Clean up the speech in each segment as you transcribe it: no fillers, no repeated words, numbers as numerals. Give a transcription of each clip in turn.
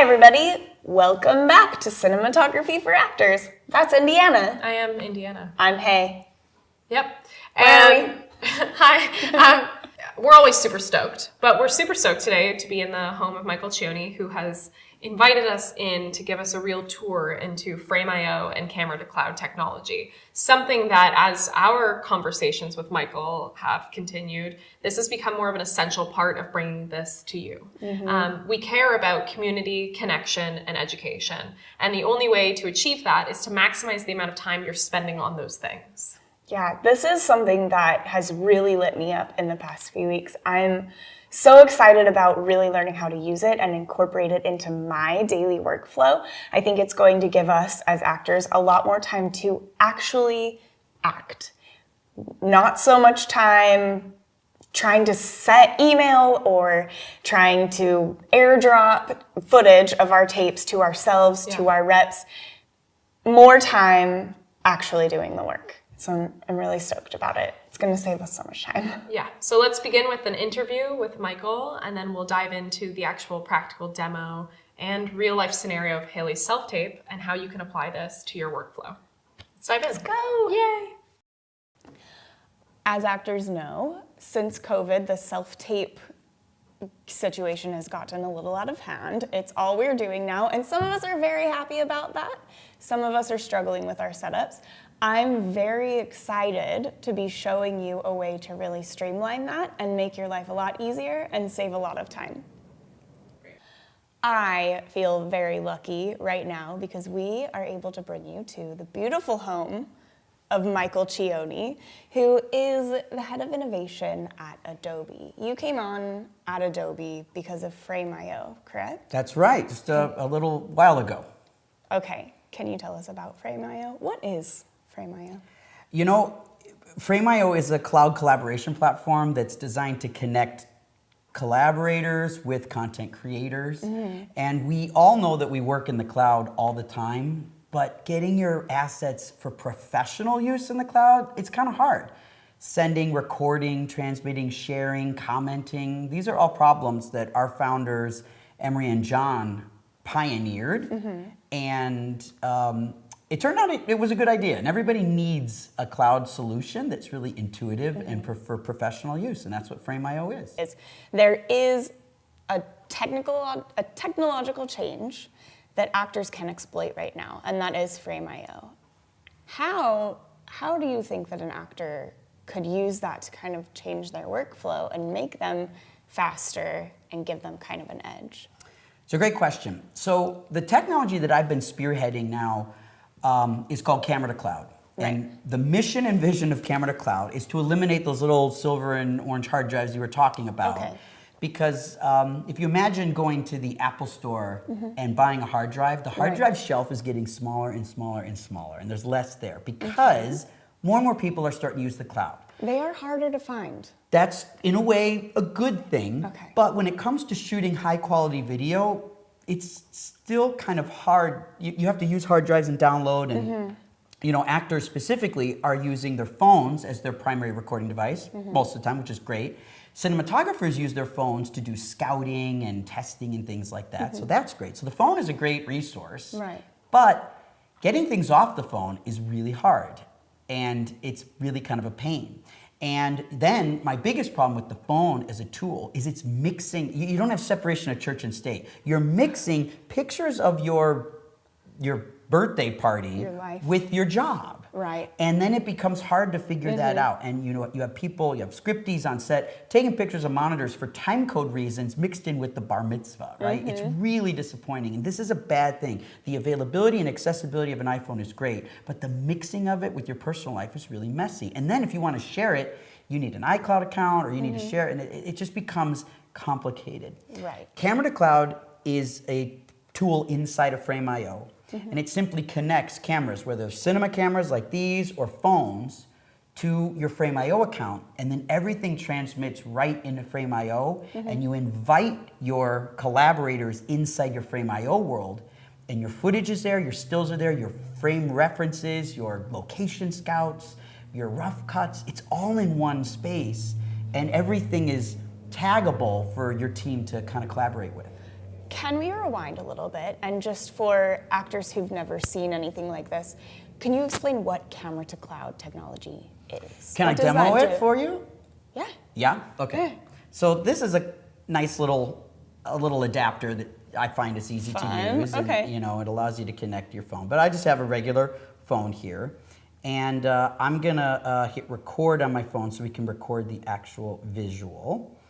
everybody. Welcome back to Cinematography for Actors. That's Indiana. I am Indiana. I'm Hay. Yep. Where are we? Hi. We're always super stoked, but we're super stoked today to be in the home of Michael Cioni, who has invited us in to give us a real tour into Frame.io and camera to cloud technology. Something that, as our conversations with Michael have continued, this has become more of an essential part of bringing this to you. We care about community, connection, and education. And the only way to achieve that is to maximize the amount of time you're spending on those things. Yeah, this is something that has really lit me up in the past few weeks. I'm so excited about really learning how to use it and incorporate it into my daily workflow. I think it's going to give us as actors a lot more time to actually act. Not so much time trying to set email or trying to airdrop footage of our tapes to ourselves, to our reps. More time actually doing the work. So I'm really stoked about it. It's going to save us so much time. Yeah, so let's begin with an interview with Michael, and then we'll dive into the actual practical demo and real life scenario of Haley's self-tape and how you can apply this to your workflow. Let's dive in. Let's go. Yay. As actors know, since COVID, the self-tape situation has gotten a little out of hand. It's all we're doing now, and some of us are very happy about that. Some of us are struggling with our setups. I'm very excited to be showing you a way to really streamline that and make your life a lot easier and save a lot of time. I feel very lucky right now because we are able to bring you to the beautiful home of Michael Cioni, who is the head of innovation at Adobe. You came on at Adobe because of Frame.io, correct? That's right, just a little while ago. Okay, can you tell us about Frame.io? What is Frame.io? You know, Frame.io is a cloud collaboration platform that's designed to connect collaborators with content creators. And we all know that we work in the cloud all the time, but getting your assets for professional use in the cloud, it's kind of hard. Sending, recording, transmitting, sharing, commenting, these are all problems that our founders, Emery and John, pioneered. And it turned out it was a good idea, and everybody needs a cloud solution that's really intuitive and for professional use, and that's what Frame.io is. There is a technological change that actors can exploit right now, and that is Frame.io. How do you think that an actor could use that to kind of change their workflow and make them faster and give them kind of an edge? It's a great question. So the technology that I've been spearheading now is called camera to cloud. Right. And the mission and vision of camera to cloud is to eliminate those little silver and orange hard drives you were talking about. Okay. Because if you imagine going to the Apple store and buying a hard drive, the hard drive shelf is getting smaller and smaller and smaller, and there's less there because more and more people are starting to use the cloud. They are harder to find. That's, in a way, a good thing. Okay. But when it comes to shooting high-quality video, it's still kind of hard. You have to use hard drives and download, and you know, actors specifically are using their phones as their primary recording device most of the time, which is great. Cinematographers use their phones to do scouting and testing and things like that, so that's great. So the phone is a great resource, Right. but getting things off the phone is really hard, and it's really kind of a pain. And then my biggest problem with the phone as a tool is it's mixing. You don't have separation of church and state. You're mixing pictures of your birthday party Your life. with your job. Right. And then it becomes hard to figure that out. And you know, you have people, you have scripties on set taking pictures of monitors for time code reasons mixed in with the bar mitzvah, right? It's really disappointing. And this is a bad thing. The availability and accessibility of an iPhone is great, but the mixing of it with your personal life is really messy. And then if you want to share it, you need an iCloud account or you need to share it, and it just becomes complicated. Right. Camera to Cloud is a tool inside of Frame.io. And it simply connects cameras, whether cinema cameras like these or phones, to your Frame.io account. And then everything transmits right into Frame.io. And you invite your collaborators inside your Frame.io world. And your footage is there, your stills are there, your frame references, your location scouts, your rough cuts. It's all in one space. And everything is taggable for your team to kind of collaborate with. Can we rewind a little bit? And just for actors who've never seen anything like this, can you explain what camera to cloud technology is? Can I What does demo that it do? for you? Yeah. Yeah? Okay. Yeah. So this is a nice little adapter that I find is easy to Fun. use. Okay. And, you know, it allows you to connect your phone. But I just have a regular phone here. And I'm going to hit record on my phone so we can record the actual visual.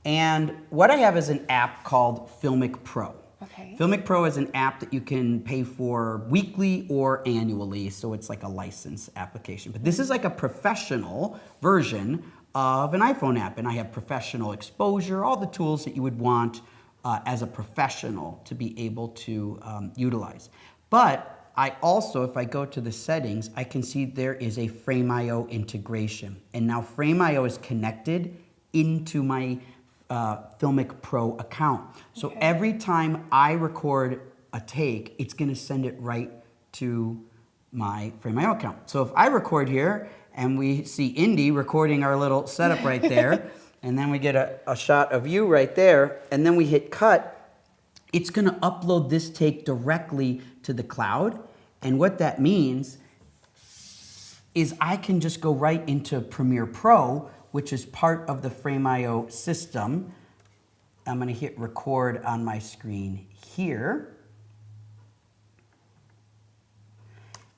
And what I have is an app called Filmic Pro. Okay. Filmic Pro is an app that you can pay for weekly or annually, so it's like a license application. But this is like a professional version of an iPhone app, and I have professional exposure, all the tools that you would want as a professional to be able to utilize. But I also, if I go to the settings, I can see there is a Frame.io integration. And now Frame.io is connected into my Filmic Pro account. So every time I record a take, it's gonna send it right to my Frame.io account. So if I record here and we see Indy recording our little setup right there, and then we get a shot of you right there, and then we hit cut, it's gonna upload this take directly to the cloud. And what that means is I can just go right into Premiere Pro, which is part of the Frame.io system. I'm gonna hit record on my screen here.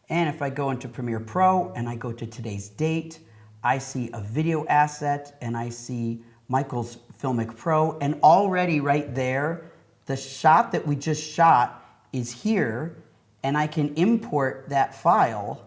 And if I go into Premiere Pro and I go to today's date, I see a video asset and I see Michael's Filmic Pro, and already right there, the shot that we just shot is here, and I can import that file,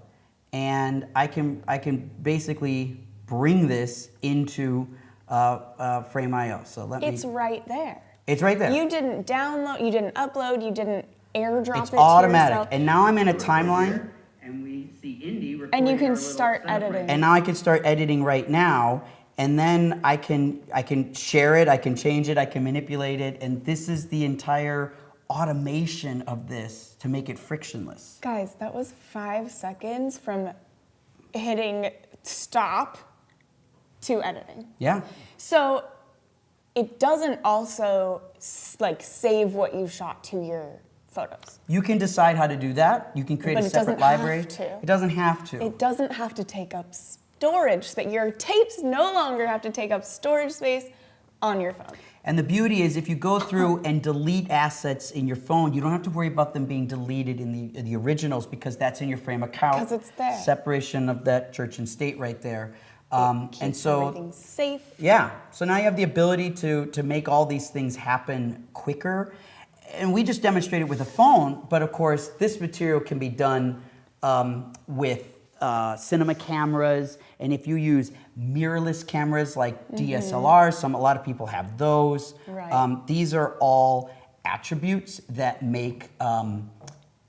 and I can basically bring this into Frame.io. So let me. It's right there. It's right there. You didn't download, you didn't upload, you didn't airdrop It's it automatic. to yourself. And now I'm in a timeline. And we see Indy recording. And you can our little start setup right editing. And now I can start editing right now. And then I can share it, I can change it, I can manipulate it. And this is the entire automation of this to make it frictionless. Guys, that was 5 seconds from hitting stop to editing. Yeah. So it doesn't also like save what you shot to your photos. You can decide how to do that. You can create But a it separate doesn't have library. to. It doesn't have to. It doesn't have to take up storage, but your tapes no longer have to take up storage space on your phone. And the beauty is if you go through and delete assets in your phone, you don't have to worry about them being deleted in the originals because that's in your Frame account. Because it's there. Separation of that church and state right there. Keeps And so, everything safe. yeah. So now you have the ability to make all these things happen quicker. And we just demonstrated with a phone, but of course this material can be done with cinema cameras, and if you use mirrorless cameras like DSLRs, a lot of people have those. Right. These are all attributes that make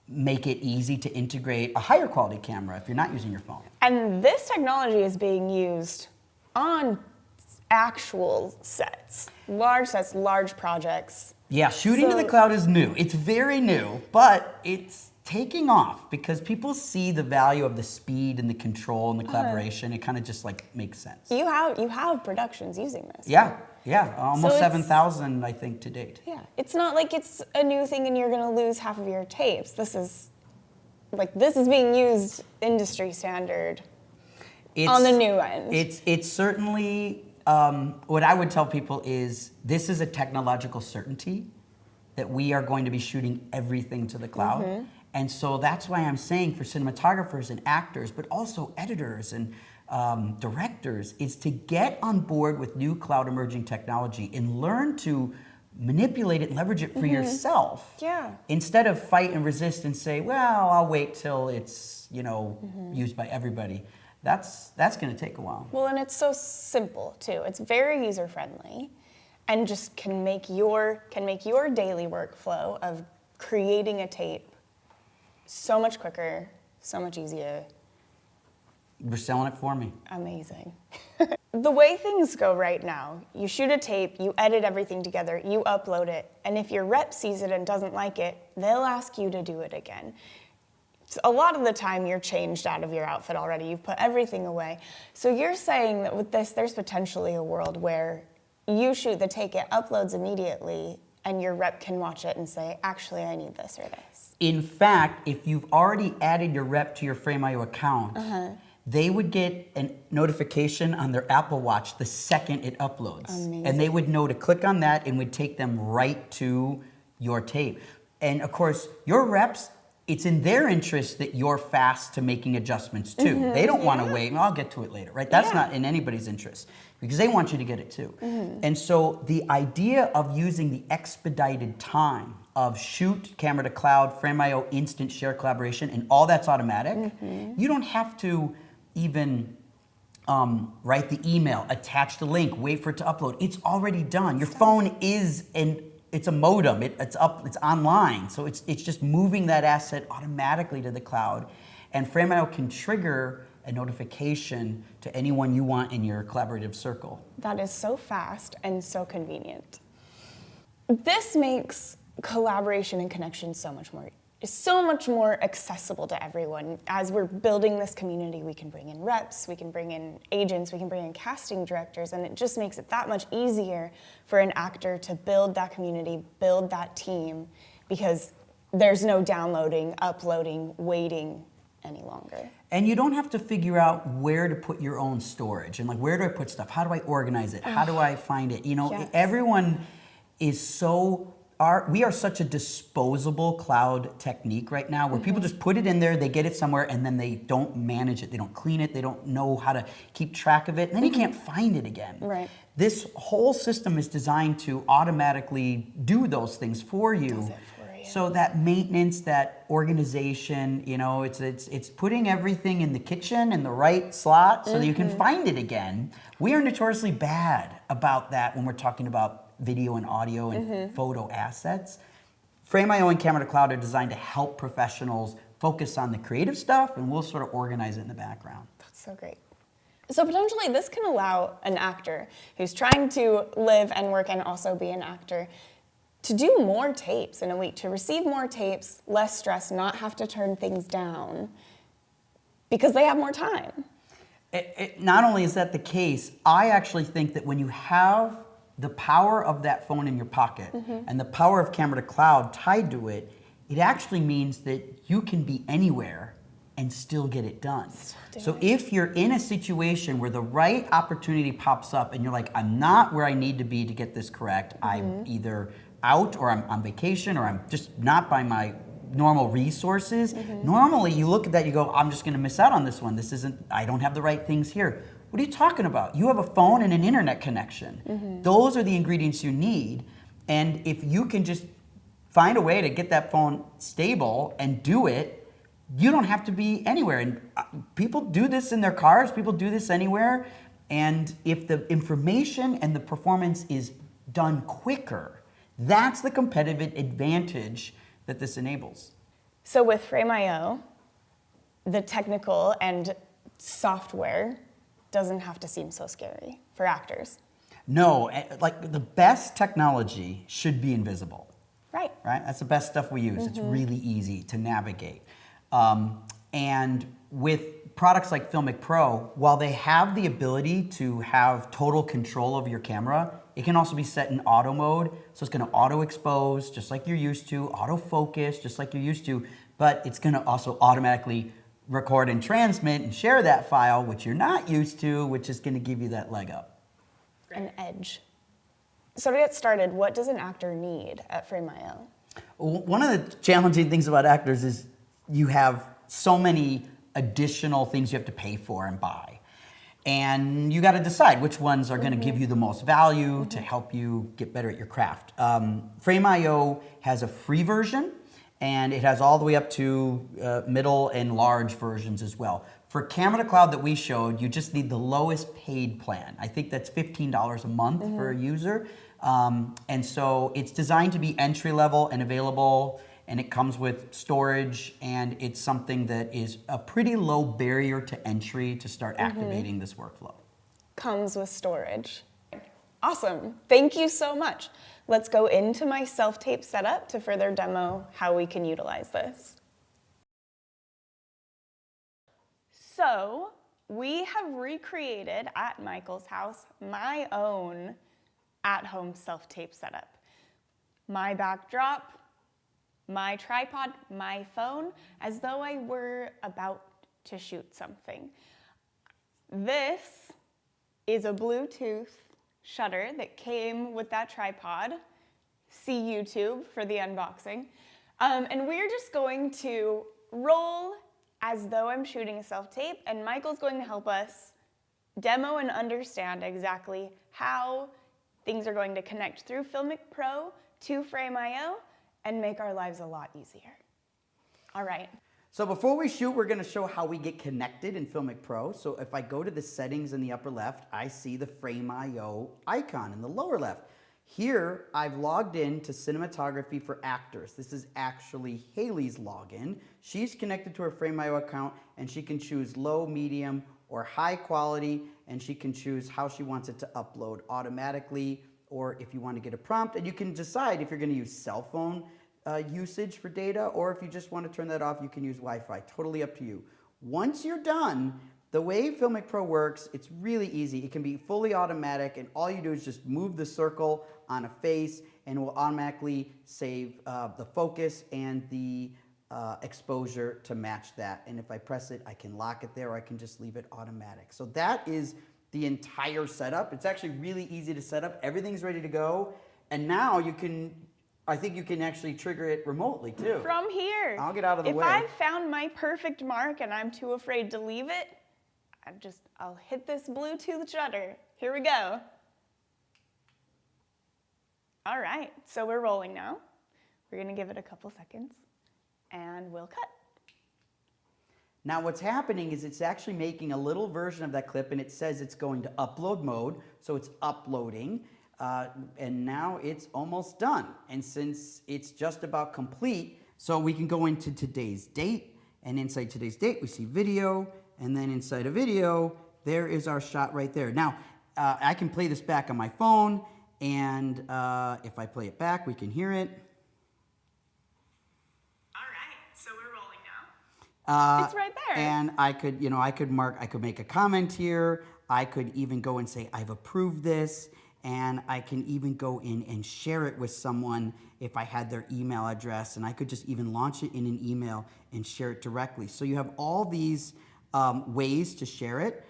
it easy to integrate a higher quality camera if you're not using your phone. And this technology is being used on actual sets, large projects. Yeah, shooting to the cloud is new. It's very new, but it's taking off because people see the value of the speed and the control and the collaboration. It kind of just like makes sense. You have productions using this. Yeah, almost it's- 7,000 I think to date. Yeah, it's not like it's a new thing and you're gonna lose half of your tapes. This is being used industry standard on the new end. It's certainly, what I would tell people is this is a technological certainty that we are going to be shooting everything to the cloud. And so that's why I'm saying for cinematographers and actors, but also editors and directors, is to get on board with new cloud emerging technology and learn to manipulate it and leverage it for yourself. Yeah. Instead of fight and resist and say, well, I'll wait till it's, used by everybody. That's going to take a while. Well, and it's so simple too. It's very user friendly, and just can make your daily workflow of creating a tape so much quicker, so much easier. You're selling it for me. Amazing. The way things go right now, you shoot a tape, you edit everything together, you upload it, and if your rep sees it and doesn't like it, they'll ask you to do it again. A lot of the time you're changed out of your outfit already. You've put everything away. So you're saying that with this, there's potentially a world where you shoot the take, it uploads immediately, and your rep can watch it and say, actually, I need this or this. In fact, if you've already added your rep to your Frame.io account, they would get a notification on their Apple Watch the second it uploads. Amazing. And they would know to click on that and would take them right to your tape. And of course, your reps, it's in their interest that you're fast to making adjustments too. They don't want to wait, and I'll get to it later, right? That's not in anybody's interest because they want you to get it too. And so the idea of using the expedited time of shoot, camera to cloud, Frame.io, instant share collaboration, and all that's automatic, you don't have to even write the email, attach the link, wait for it to upload. It's already done. Your phone is it's a modem. It's online. So it's just moving that asset automatically to the cloud. And Frame.io can trigger a notification to anyone you want in your collaborative circle. That is so fast and so convenient. This makes collaboration and connection so much more accessible to everyone. As we're building this community, we can bring in reps, we can bring in agents, we can bring in casting directors, and it just makes it that much easier for an actor to build that community, build that team, because there's no downloading, uploading, waiting any longer. And you don't have to figure out where to put your own storage and like, where do I put stuff? How do I organize it? How do I find it? You know, everyone is we are such a disposable cloud technique right now where people just put it in there, they get it somewhere, and then they don't manage it, they don't clean it, they don't know how to keep track of it, and then you can't find it again. Right. This whole system is designed to automatically do those things for you. Does it for you. So that maintenance, that organization, you know, it's putting everything in the kitchen in the right slot so that you can find it again. We are notoriously bad about that when we're talking about video and audio and photo assets. Frame.io and Camera to Cloud are designed to help professionals focus on the creative stuff, and we'll sort of organize it in the background. That's so great. So potentially this can allow an actor who's trying to live and work and also be an actor to do more tapes in a week, to receive more tapes, less stress, not have to turn things down because they have more time. Not only is that the case, I actually think that when you have the power of that phone in your pocket and the power of Camera to Cloud tied to it, it actually means that you can be anywhere and still get it done. So if you're in a situation where the right opportunity pops up and you're like, I'm not where I need to be to get this correct, I'm either out or I'm on vacation or I'm just not by my normal resources, normally you look at that, you go, I'm just gonna miss out on this one. I don't have the right things here. What are you talking about? You have a phone and an internet connection. Those are the ingredients you need. And if you can just find a way to get that phone stable and do it, you don't have to be anywhere. And people do this in their cars, people do this anywhere. And if the information and the performance is done quicker, that's the competitive advantage that this enables. So with Frame.io, the technical and software doesn't have to seem so scary for actors. No, like the best technology should be invisible. Right. Right? That's the best stuff we use. It's really easy to navigate. And with products like Filmic Pro, while they have the ability to have total control of your camera, it can also be set in auto mode. So it's gonna auto expose just like you're used to, auto focus just like you're used to, but it's gonna also automatically record and transmit and share that file, which you're not used to, which is gonna give you that leg up. An edge. So to get started, what does an actor need at Frame.io? One of the challenging things about actors is you have so many additional things you have to pay for and buy. And you gotta decide which ones are gonna give you the most value to help you get better at your craft. Frame.io has a free version, and it has all the way up to middle and large versions as well. For Camera to Cloud that we showed, you just need the lowest paid plan. I think that's $15 a month for a user. And so it's designed to be entry level and available, and it comes with storage, and it's something that is a pretty low barrier to entry to start activating this workflow. Comes with storage. Awesome. Thank you so much. Let's go into my self-tape setup to further demo how we can utilize this. So we have recreated at Michael's house my own at-home self-tape setup. my backdrop, my tripod, my phone, as though I were about to shoot something. This is a Bluetooth shutter that came with that tripod. See YouTube for the unboxing. And we're just going to roll as though I'm shooting a self-tape, and Michael's going to help us demo and understand exactly how things are going to connect through Filmic Pro to Frame.io and make our lives a lot easier. All right. So before we shoot, we're going to show how we get connected in Filmic Pro. So if I go to the settings in the upper left, I see the Frame.io icon in the lower left. Here, I've logged in to Cinematography for Actors. This is actually Haley's login. She's connected to her Frame.io account, and she can choose low, medium, or high quality, and she can choose how she wants it to upload automatically, or if you want to get a prompt, and you can decide if you're going to use cell phone usage for data, or if you just want to turn that off, you can use Wi-Fi. Totally up to you. Once you're done, the way Filmic Pro works, it's really easy. It can be fully automatic, and all you do is just move the circle on a face, and it will automatically save the focus and the exposure to match that. And if I press it, I can lock it there, or I can just leave it automatic. So that is the entire setup. It's actually really easy to set up. Everything's ready to go. And now you can, I think you can actually trigger it remotely too. From here. I'll get out of the way. If I've found my perfect mark and I'm too afraid to leave it, I'll hit this Bluetooth shutter. Here we go. All right, so we're rolling now. We're gonna give it a couple seconds and we'll cut. Now what's happening is it's actually making a little version of that clip, and it says it's going to upload mode, so it's uploading, and now it's almost done. And since it's just about complete, so we can go into today's date, and inside today's date we see video, and then inside a video, there is our shot right there. Now, I can play this back on my phone, and if I play it back, we can hear it. All right, so we're rolling now. It's right there. And I could, I could make a comment here. I could even go and say, I've approved this. And I can even go in and share it with someone if I had their email address. And I could just even launch it in an email and share it directly. So you have all these ways to share it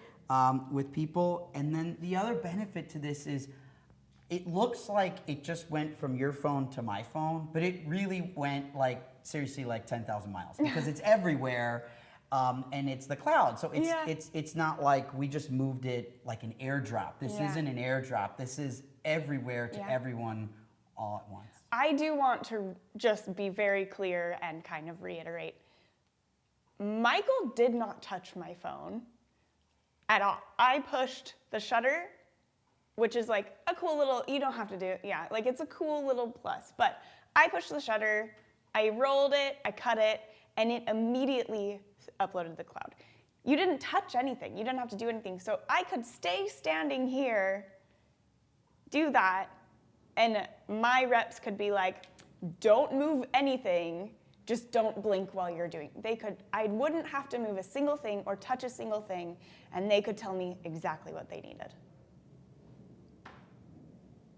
with people. And then the other benefit to this is it looks like it just went from your phone to my phone, but it really went seriously 10,000 miles because it's everywhere. And it's the cloud, so it's not like we just moved it like an airdrop. This isn't an airdrop. This is everywhere to everyone all at once. I do want to just be very clear and kind of reiterate. Michael did not touch my phone at all. I pushed the shutter, which is like a cool little, you don't have to do it, it's a cool little plus. But I pushed the shutter, I rolled it, I cut it, and it immediately uploaded to the cloud. You didn't touch anything. You didn't have to do anything. So I could stay standing here, do that, and my reps could be like, don't move anything, just don't blink while you're doing it. I wouldn't have to move a single thing or touch a single thing, and they could tell me exactly what they needed.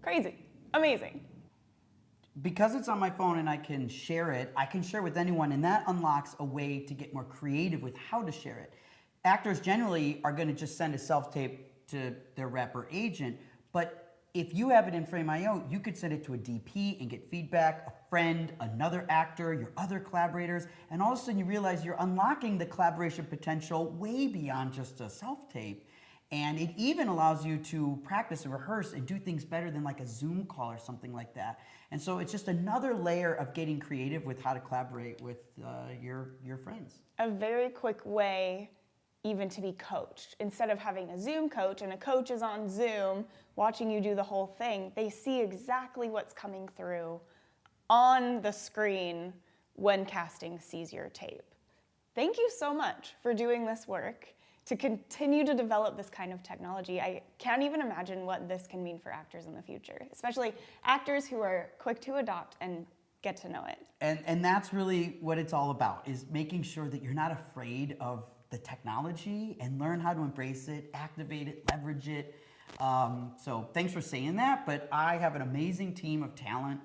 Crazy. Amazing. Because it's on my phone and I can share it with anyone, and that unlocks a way to get more creative with how to share it. Actors generally are going to just send a self-tape to their rep or agent, but if you have it in Frame.io, you could send it to a DP and get feedback, a friend, another actor, your other collaborators, and all of a sudden you realize you're unlocking the collaboration potential way beyond just a self-tape. And it even allows you to practice and rehearse and do things better than like a Zoom call or something like that. And so it's just another layer of getting creative with how to collaborate with your friends. A very quick way even to be coached. Instead of having a Zoom coach and a coach is on Zoom watching you do the whole thing, they see exactly what's coming through on the screen when casting sees your tape. Thank you so much for doing this work to continue to develop this kind of technology. I can't even imagine what this can mean for actors in the future, especially actors who are quick to adopt and get to know it. And that's really what it's all about, is making sure that you're not afraid of the technology and learn how to embrace it, activate it, leverage it. So thanks for saying that, but I have an amazing team of talent,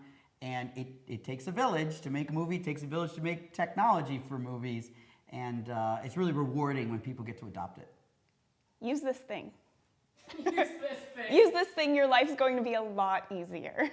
And it takes a village to make a movie. It takes a village to make technology for movies. And it's really rewarding when people get to adopt it. Use this thing. Use this thing. Use this thing. Your life's going to be a lot easier.